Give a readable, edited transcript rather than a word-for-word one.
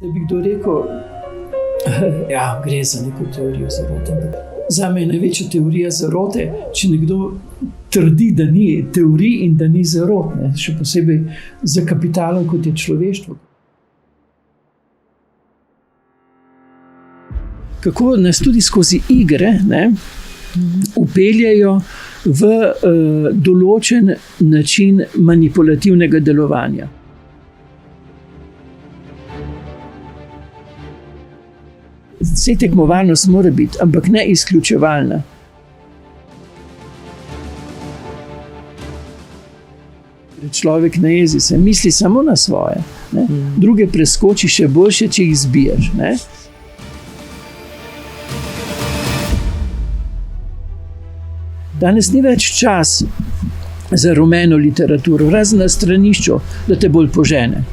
Da bi kdo rekel, ja, gre za neko teorijo zarote. Za me je največja teorija zarote, če nekdo trdi, da ni teorij in da ni zarot, še posebej za kapitalom, kot je človeštvo. Kako nas tudi skozi igre upeljajo v določen način manipulativnega delovanja. Vse tekmovalnost mora biti, ampak ne izključevalna. Človek na jezi se misli samo na svoje, druge preskoči še boljše, če jih zbiješ. Danes ni več čas za rumeno literaturo, razen na stranišču, da te bolj požene.